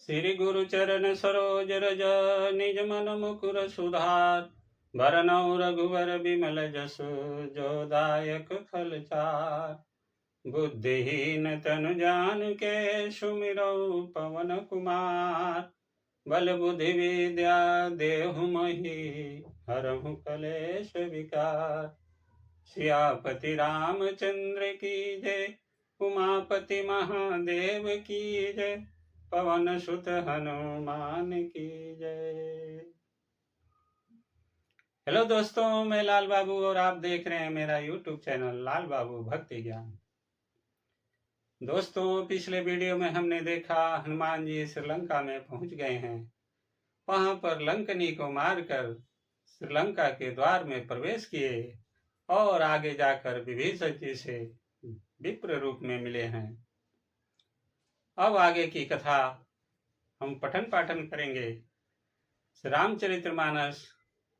श्री गुरु चरण सरोज रज निज मन मुकुर सुधार भरनौ रघुवर बिमल जसु जो दायक फल चार। बुद्धिहीन तनु जानिके सुमिरौ पवन कुमार। बल बुद्धि विद्या देहु मोहि हरहु कलेश विकार। सियापति रामचंद्र की जय, उमापति महादेव की जय, पवन सुत हनुमान की जय। हेलो दोस्तों, मैं लाल बाबू और आप देख रहे हैं मेरा यूट्यूब चैनल लाल बाबू भक्ति ज्ञान। दोस्तों, पिछले वीडियो में हमने देखा हनुमान जी श्रीलंका में पहुंच गए हैं। वहां पर लंकनी को मारकर श्रीलंका के द्वार में प्रवेश किए और आगे जाकर विभीषण जी से विप्र रूप में मिले हैं। अब आगे की कथा हम पठन पाठन करेंगे। श्री रामचरितमानस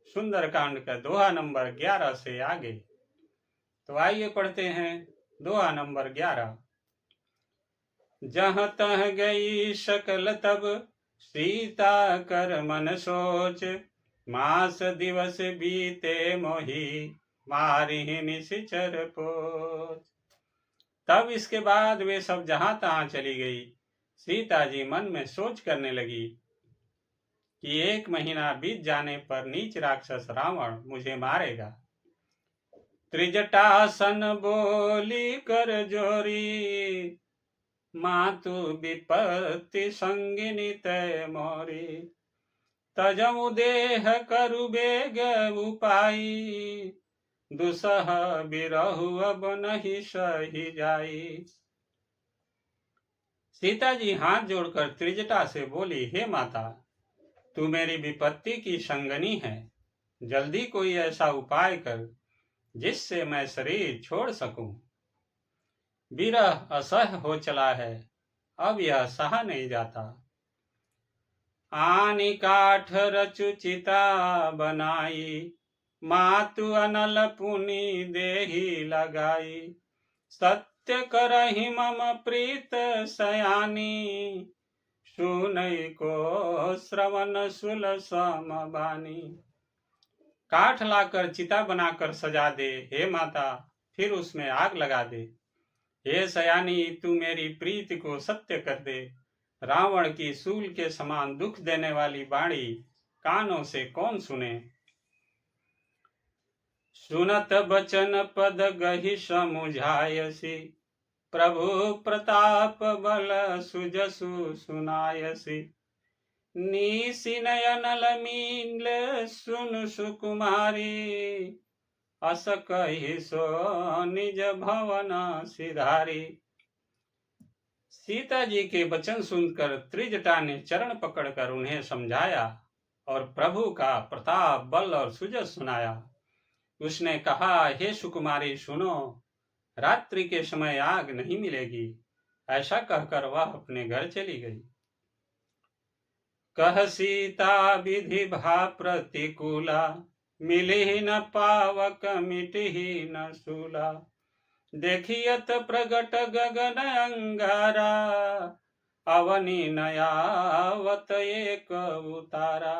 सुंदरकांड का दोहा नंबर 11 से आगे। तो आइए पढ़ते हैं दोहा नंबर 11। जहाँ तह गई शकल तब सीता कर मन सोच, मास दिवस बीते मोही मारी निशिचर पोच। तब इसके बाद वे सब जहां तहां चली गई। सीता जी मन में सोच करने लगी कि 1 महीना बीत जाने पर नीच राक्षस रावण मुझे मारेगा। त्रिजटासन बोली कर जोरी, मातु विपत्ति संगिनी तय मोरी। तजमु देह करु बेग उपाई, दुसह बिरहु अब नहीं सही जाई। सीता जी हाथ जोड़कर त्रिजटा से बोली, हे माता, तू मेरी विपत्ति की संगनी है। जल्दी कोई ऐसा उपाय कर जिससे मैं शरीर छोड़ सकूं। विरह असह्य हो चला है, अब यह सहा नहीं जाता। आनी काठ रचु चिता बनाई, मातु अनल पुनि देही लगाई। सत्य करहि मम प्रीत सयानी, सुनई को श्रवण सुल सम बानी। काठ लाकर चिता बनाकर सजा दे हे माता, फिर उसमें आग लगा दे। हे सयानी, तू मेरी प्रीति को सत्य कर दे। रावण की सूल के समान दुख देने वाली बाणी कानों से कौन सुने। सुनत बचन पद गहि समुझायसी, प्रभु प्रताप बल सुजसु सुनायसी। नीसी नयन लमील सुन सुकुमारी, अस कहि सो निज भवन सिधारी। सीता जी के वचन सुनकर त्रिजटा ने चरण पकड़कर उन्हें समझाया और प्रभु का प्रताप बल और सुजस सुनाया। उसने कहा, हे सुकुमारी सुनो, रात्रि के समय आग नहीं मिलेगी। ऐसा कहकर वह अपने घर चली गई। कह सीता विधि भा प्रतिकूला, मिली न पावक मिटही न सूला। देखियत प्रगट गगन अंगारा, अवनी नयावत एक उतारा।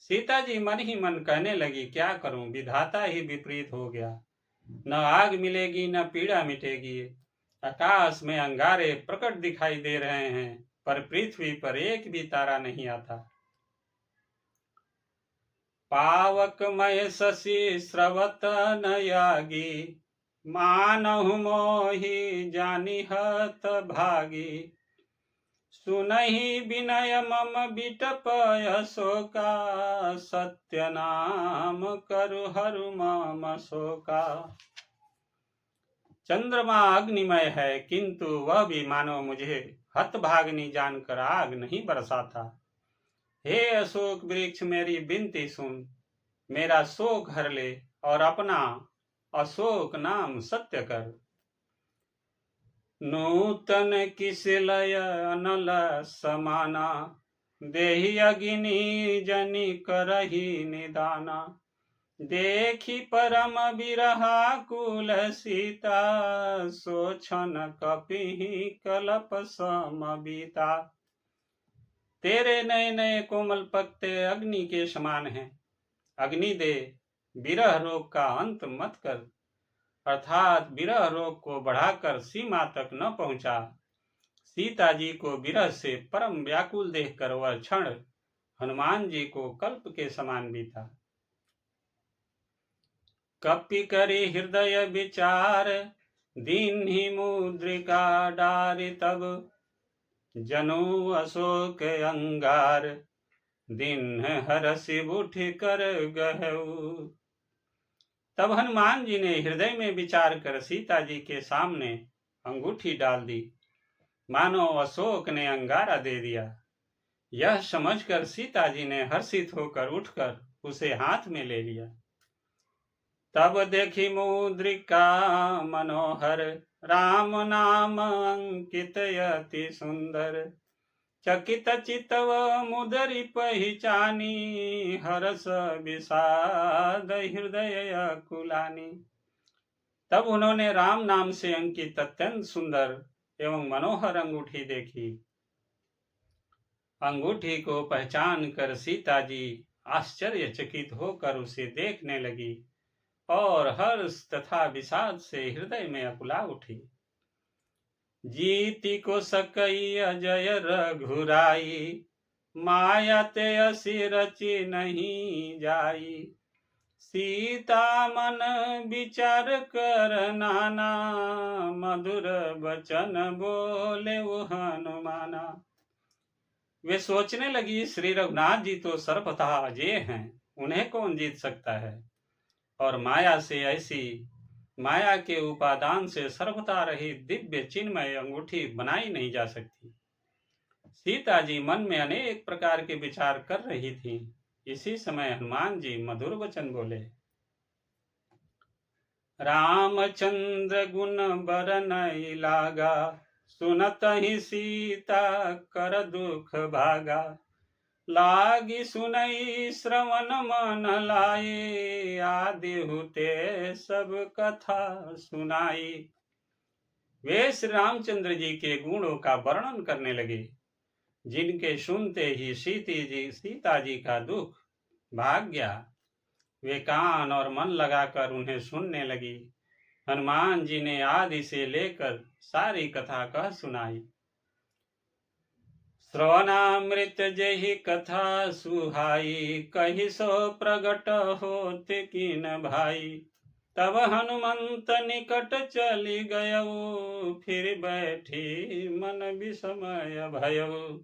सीता जी मन ही मन कहने लगी, क्या करूं, विधाता ही विपरीत हो गया। न आग मिलेगी न पीड़ा मिटेगी। आकाश में अंगारे प्रकट दिखाई दे रहे हैं, पर पृथ्वी पर एक भी तारा नहीं आता। पावक मय शशि स्रवत न यागी, मानहु मोहि जानिहत भागी। सुनहि विनय मम बिटप शोका, सत्य नाम करु हरु मम शोका। चंद्रमा अग्निमय है, किंतु वह भी मानो मुझे हतभागिनी जानकर आग नहीं बरसाता। हे अशोक वृक्ष, मेरी विनती सुन, मेरा शोक हर ले और अपना अशोक नाम सत्य कर। नूतन किस लय अनल समाना, देहि अग्नि जनि करहि निदाना। देखी परम बिरहा कुल सीता, सोछन कपिहि कलप समबीता। तेरे नए नए कोमल पत्ते अग्नि के समान हैं। अग्नि दे, विरह रोग का अंत मत कर, अर्थात विरह रोग को बढ़ाकर सीमा तक न पहुंचा। सीता जी को विरह से परम व्याकुल देखकर वह क्षण हनुमान जी को कल्प के समान बीता। कपि करी हृदय विचार, दीन्हि मुद्रिका डारि तब, जनु अशोक अंगार, दिन हरसि उठि कर गहु। तब हनुमान जी ने हृदय में विचार कर सीता जी के सामने अंगूठी डाल दी, मानो अशोक ने अंगारा दे दिया। यह समझकर सीता जी ने हर्षित होकर उठकर उसे हाथ में ले लिया। तब देखी मुद्रिका मनोहर, राम नाम अंकित अति सुंदर, चकित चितव मुदरि पहिचानी, हरस विषाद हृदय कुलानी। तब उन्होंने राम नाम से अंकित अत्यंत सुंदर एवं मनोहर अंगूठी देखी। अंगूठी को पहचान कर सीता जी आश्चर्यचकित होकर उसे देखने लगी और हर्ष तथा विषाद से हृदय में अकुला उठी। जीति को सकई अजय रघुराई, माया ते असी रची नहीं जाई, सीता मन विचार कर नाना, मधुर वचन बोले वो हनुमाना। वे सोचने लगी, श्री रघुनाथ जी तो सर्वथा अजय हैं, उन्हें कौन जीत सकता है, और माया से ऐसी माया के उपादान से सर्वथा रहित दिव्य चिन्मय अंगूठी बनाई नहीं जा सकती। सीता जी मन में अनेक प्रकार के विचार कर रही थी। इसी समय हनुमान जी मधुर वचन बोले। रामचंद्र गुण बरनई लागा, सुनत ही सीता कर दुख भागा, लागी सुनई श्रवण मन लाए, आदि हुते सब कथा सुनाई। वे श्री रामचंद्र जी के गुणों का वर्णन करने लगे, जिनके सुनते ही सीता जी का दुख भाग गया। वे कान और मन लगाकर उन्हें सुनने लगी। हनुमान जी ने आदि से लेकर सारी कथा कह सुनाई। श्रवणामृत जहि कथा सुहाई, कहि सो प्रगट होते कीन भाई, तब हनुमंत निकट चली गयऊ, फिर बैठी मन विस्मय भयऊ।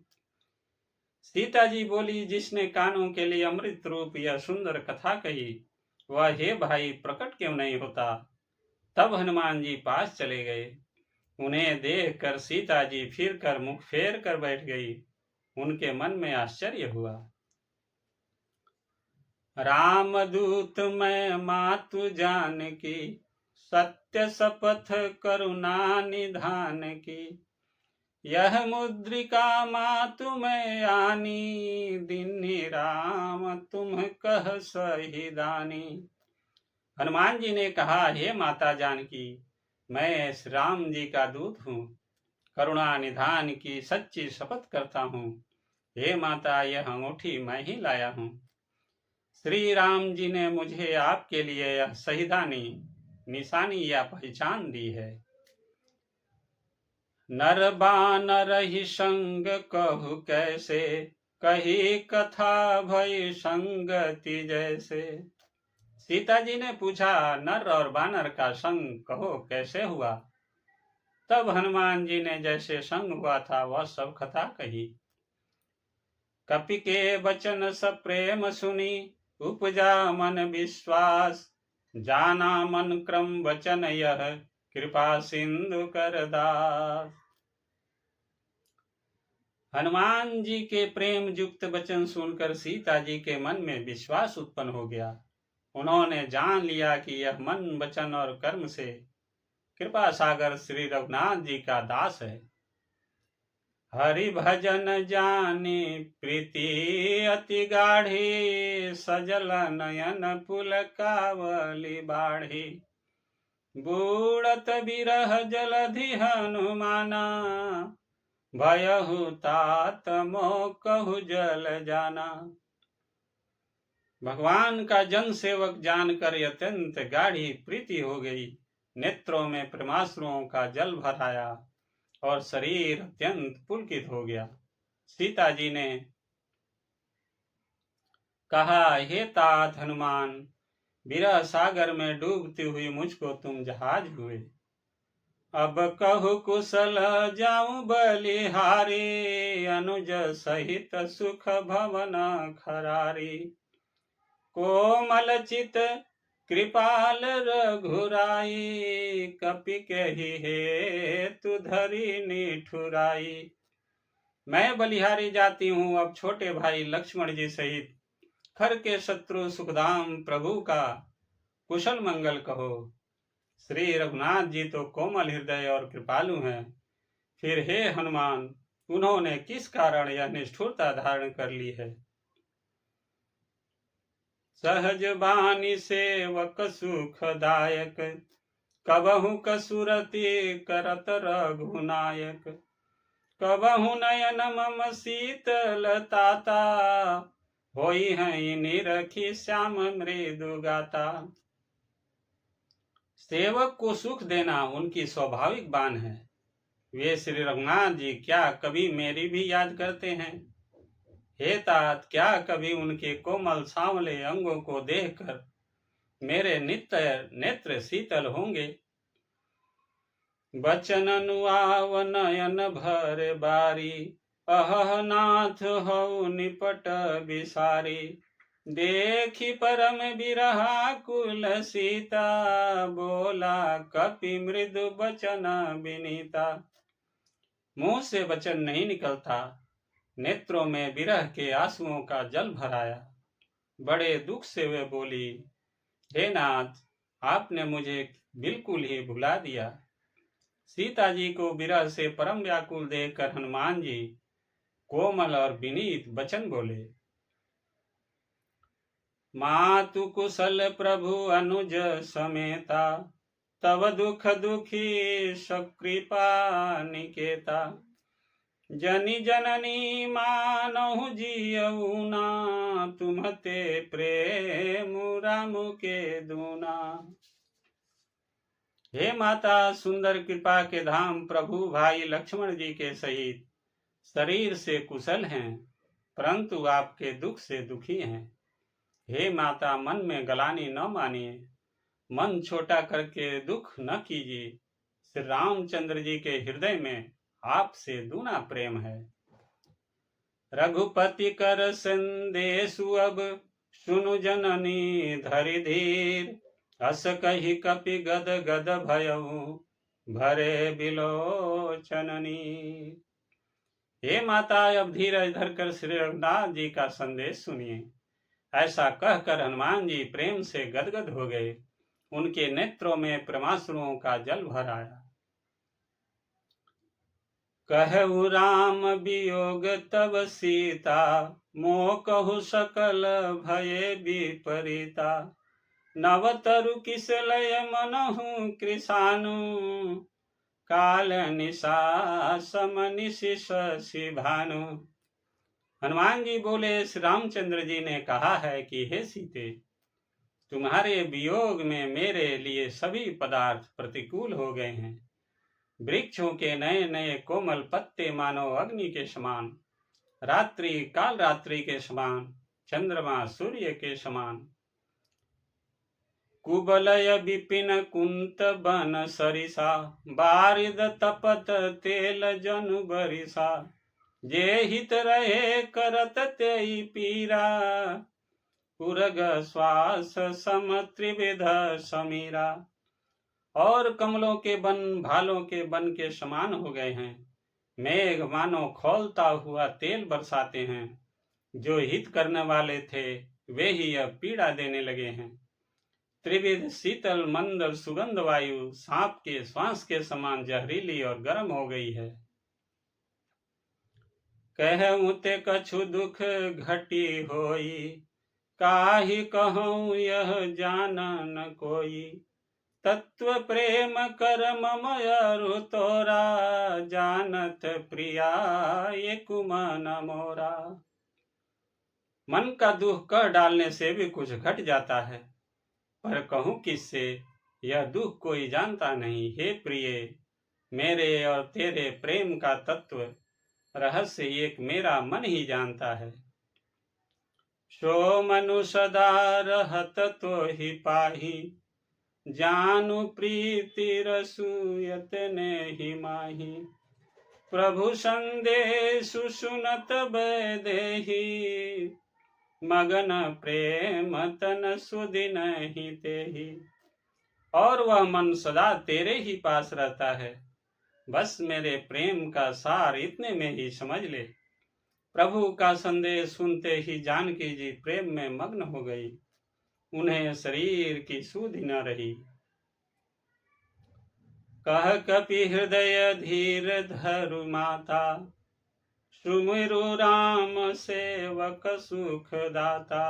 सीता जी बोली, जिसने कानों के लिए अमृत रूप यह सुंदर कथा कही, वह हे भाई प्रकट क्यों नहीं होता। तब हनुमान जी पास चले गए। उन्हें देखकर सीता जी फिर कर मुख फेर कर बैठ गई। उनके मन में आश्चर्य हुआ। रामदूत मैं मातु जान की, सत्य शपथ करुणा निधान की, यह मुद्रिका मातु मैं आनी, दीन्हि राम तुम कह सही दानी। हनुमान जी ने कहा, हे माता जानकी, मैं श्री राम जी का दूत हूँ, करुणा निधान की सच्ची शपथ करता हूँ। हे माता, यह अंगूठी मैं ही लाया हूँ। श्री राम जी ने मुझे आपके लिए यह सहीदानी निशानी या पहचान दी है। नर बानर ही संग कहु कैसे, कही कथा भई संगति जैसे। सीता जी ने पूछा, नर और बानर का संग कहो कैसे हुआ। तब हनुमान जी ने जैसे संग हुआ था वह सब कथा कही। कपि के वचन सब प्रेम सुनी, उपजा मन विश्वास, जाना मन क्रम वचन यह, कृपा सिंधु कर दास। हनुमान जी के प्रेम युक्त वचन सुनकर सीता जी के मन में विश्वास उत्पन्न हो गया। उन्होंने जान लिया कि यह मन वचन और कर्म से कृपा सागर श्री रघुनाथ जी का दास है। हरि भजन जाने प्रीति अति गाढ़ी, सजल नयन पुलकावली बाढ़ी, बूढ़त बिरह जलधि हनुमाना, भयहु तात मोह कहु जल जाना। भगवान का जन सेवक जानकर अत्यंत गाढ़ी प्रीति हो गई। नेत्रों में प्रेमाश्रुओं का जल भर आया और शरीर अत्यंत पुलकित हो गया। सीता जी ने कहा, हे तात हनुमान, विरह सागर में डूबती हुई मुझको तुम जहाज हुए। अब कहु कुशल जाऊं बलिहारी, अनुज सहित सुख भवन खरारी। कोमल चित कृपाल रघुराई, कपि कही हे तु धरी निठुराई। मैं बलिहारी जाती हूँ, अब छोटे भाई लक्ष्मण जी सहित खर के शत्रु सुखदाम प्रभु का कुशल मंगल कहो। श्री रघुनाथ जी तो कोमल हृदय और कृपालु हैं, फिर हे हनुमान, उन्होंने किस कारण यह निष्ठुरता धारण कर ली है। सहज बानी सेवक सुखदायक, कबहु कसुरति करत रघुनायक। कबहु नयन मम शीतलताता, होई है निरखी श्याम मृदु गाता। सेवक को सुख देना उनकी स्वाभाविक बान है। वे श्री रघुनाथ जी क्या कभी मेरी भी याद करते हैं। हे तात, क्या कभी उनके कोमल सांवले अंगों को देखकर मेरे नित्य नेत्र शीतल होंगे। बचन अनुआव नयन भर बारी, अह नाथ हऊ निपट बिसारी। देखी परम बिरहा कुल सीता, बोला कपि मृदु बचन विनीता। मुंह से वचन नहीं निकलता, नेत्रों में विरह के आंसुओं का जल भर आया। बड़े दुख से वे बोली, हे नाथ, आपने मुझे बिल्कुल ही भुला दिया। सीता जी को विरह से परम व्याकुल देखकर हनुमान जी कोमल और विनीत वचन बोले। मातु कुशल प्रभु अनुज समेता, तब दुख दुखी सकृपा निकेता। जनि जननी मानहु जियउना, तुम्हते प्रेम राम के दूना। हे माता, सुंदर कृपा के धाम प्रभु भाई लक्ष्मण जी के सहित शरीर से कुशल हैं, परंतु आपके दुख से दुखी हैं। हे माता, मन में गलानी न मानिए, मन छोटा करके दुख न कीजिए। श्री रामचंद्र जी के हृदय में आपसे दूना प्रेम है। रघुपति कर संदेशु अब, सुनु जननी धरि धीर। अस कही कपि गद गद भयउ, भरे बिलोचननी। हे माता, अब धीरज धरकर श्री रघुनाथ जी का संदेश सुनिए। ऐसा कहकर हनुमान जी प्रेम से गदगद हो गए। उनके नेत्रों में प्रेमाश्रुओं का जल भर आया। कहु राम वियोग तब सीता, मोह कहु सकल भये विपरीता। नवतरु किस लय मनहु कृषानु, काल निशा समनिशि शशि भानु। हनुमान जी बोले, श्री रामचंद्र जी ने कहा है कि हे सीते, तुम्हारे वियोग में मेरे लिए सभी पदार्थ प्रतिकूल हो गए हैं। वृक्षों के नए नए कोमल पत्ते मानो अग्नि के समान, रात्रि काल रात्रि के समान, चंद्रमा सूर्य के समान। कुबलय विपिन कुंत बन सरिसा, बारिद तपत तेल जनु बरिसा। जे हित रहे करत तेई पीरा, उरग श्वास सम त्रिविध समीरा। और कमलों के बन भालों के बन के समान हो गए हैं। मेघ मानो खौलता हुआ तेल बरसाते हैं। जो हित करने वाले थे वे ही अब पीड़ा देने लगे हैं। त्रिविध शीतल मंद सुगंध वायु सांप के श्वास के समान जहरीली और गर्म हो गई है। कहूँ ते कछु दुख घटी होई, काहि कहूँ यह जान न कोई। तत्व प्रेम कर ममयरु तोरा, जानत प्रिया ये कुमन मोरा। मन का दुख कह डालने से भी कुछ घट जाता है, पर कहूँ किससे, यह दुख कोई जानता नहीं। हे प्रिय, मेरे और तेरे प्रेम का तत्व रहस्य एक मेरा मन ही जानता है। सो मनु सदा रहत तो ही पाही, जानु प्रीति रसूयत ने ही माही। प्रभु संदेशु सुनत बैदेही, मगन प्रेम तन सुदिन ही तेही। और वह मन सदा तेरे ही पास रहता है, बस मेरे प्रेम का सार इतने में ही समझ ले। प्रभु का संदेश सुनते ही जानकी जी प्रेम में मग्न हो गई, उन्हें शरीर की सुधि न रही। कह कपि हृदय धीर धरु माता, सुमिरु राम सेवक सुख दाता।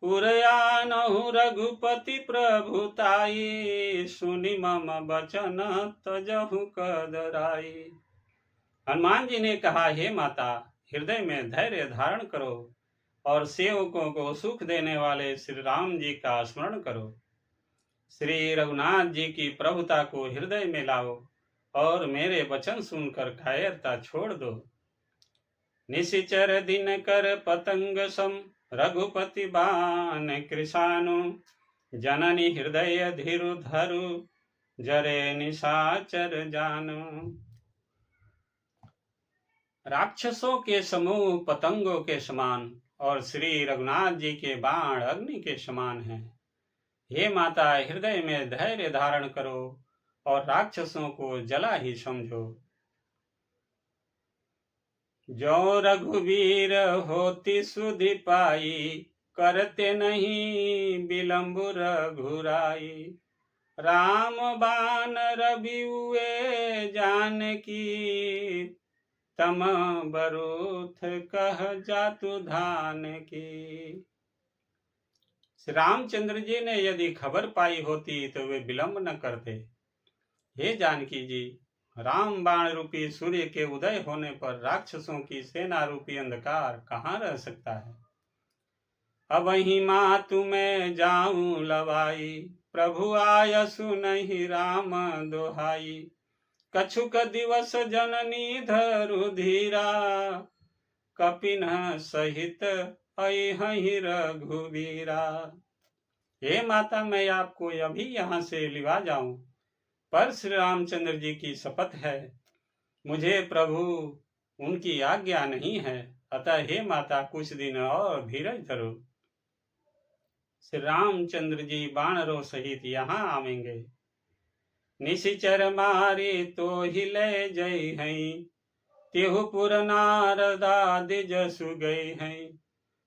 उरयानहु रघुपति प्रभुताई, सुनि मम बचन तजहु कदराई। हनुमान जी ने कहा, हे माता, हृदय में धैर्य धारण करो और सेवकों को सुख देने वाले श्री राम जी का स्मरण करो। श्री रघुनाथ जी की प्रभुता को हृदय में लाओ और मेरे वचन सुनकर कायरता छोड़ दो। निशिचर दिन कर पतंग सम, रघुपति बाण कृशानु। जननी हृदय धीरु धरु, जरे निशाचर जानु। राक्षसों के समूह पतंगों के समान और श्री रघुनाथ जी के बाण अग्नि के समान हैं। हे माता, हृदय में धैर्य धारण करो और राक्षसों को जला ही समझो। जो रघुवीर होती सुधि पाई, करते नहीं विलंब रघुराई। राम बाण रबिउए जानकी, तम बरूथ कह जातु धान की। श्री रामचंद्र जी ने यदि खबर पाई होती तो वे विलंब न करते। हे जानकी जी, राम बाण रूपी सूर्य के उदय होने पर राक्षसों की सेना रूपी अंधकार कहाँ रह सकता है। अब ही मातु मैं जाऊं लवाई, प्रभु आयसु नहीं राम दोहाई। कछुक दिवस जननी धरु धीरा, कपिन सहित अहि रघुवीरा। हे माता, मैं आपको अभी यहाँ से लिवा जाऊं, पर श्री रामचंद्र जी की शपथ है, मुझे प्रभु उनकी आज्ञा नहीं है। अतः हे माता, कुछ दिन और धीरज धरो। श्री रामचंद्र जी बाणरों सहित यहाँ आवेंगे। निशिचर मारी तो ही ले जई हैं, तिहुपुर नारदादि जसु गई हैं।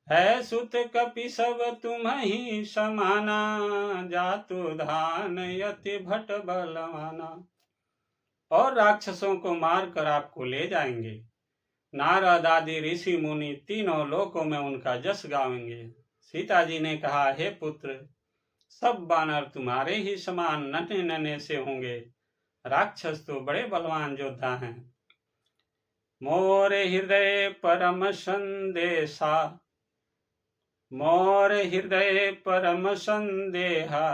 है सुत कपि सब तुम ही समाना, जातु धान यति भट बलवाना। और राक्षसों को मारकर आपको ले जाएंगे। नारद आदि ऋषि मुनि तीनों लोकों में उनका जस गावेंगे। सीता जी ने कहा, हे पुत्र, सब बानर तुम्हारे ही समान नन्हे नन्हे से होंगे। राक्षस तो बड़े बलवान योद्धा हैं। मोर हृदय परम संदेशा, मोर हृदय परम संदेहा।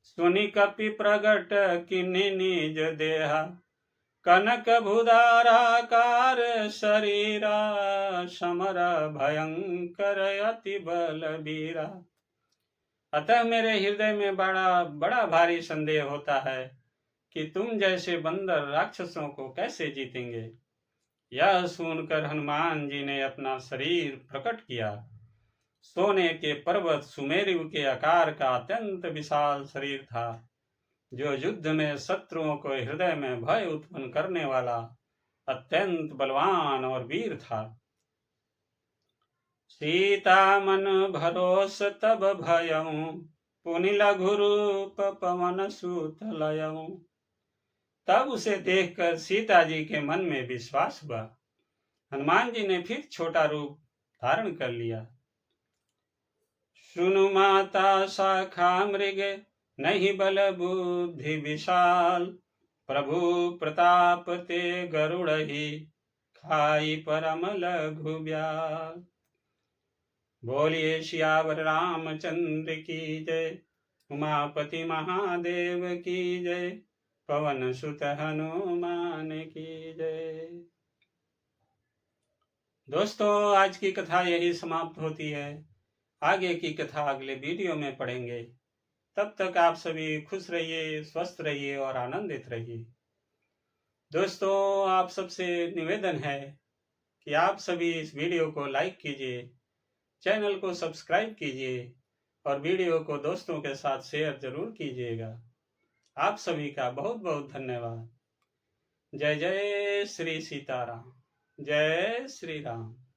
सुनि कपि प्रगट किन्हि निज देहा। कनक भुदाराकार शरीरा, समर भयंकर अति बलबीरा। अतः मेरे हृदय में बड़ा भारी संदेह होता है कि तुम जैसे बंदर राक्षसों को कैसे जीतेंगे। यह सुनकर हनुमान जी ने अपना शरीर प्रकट किया। सोने के पर्वत सुमेरु के आकार का अत्यंत विशाल शरीर था, जो युद्ध में शत्रुओं को हृदय में भय उत्पन्न करने वाला अत्यंत बलवान और वीर था। सीता मन भरोस तब भयऊ, पुनि लघु रूप पवन सुत लयऊ। तब उसे देखकर सीता जी के मन में विश्वास हुआ। हनुमान जी ने फिर छोटा रूप धारण कर लिया। सुनु माता शाखा मृग नहीं बल बुद्धि विशाल, प्रभु प्रताप ते गरुड़हि, खाई परम लघु ब्याल। बोलिए सियावर रामचंद्र की जय, उमापति महादेव की जय, पवन सुत हनुमान की जय। दोस्तों, आज की कथा यही समाप्त होती है। आगे की कथा अगले वीडियो में पढ़ेंगे। तब तक आप सभी खुश रहिए, स्वस्थ रहिए और आनंदित रहिए। दोस्तों, आप सबसे निवेदन है कि आप सभी इस वीडियो को लाइक कीजिए, चैनल को सब्सक्राइब कीजिए और वीडियो को दोस्तों के साथ शेयर जरूर कीजिएगा। आप सभी का बहुत बहुत धन्यवाद। जय जय श्री सीताराम, जय श्री राम।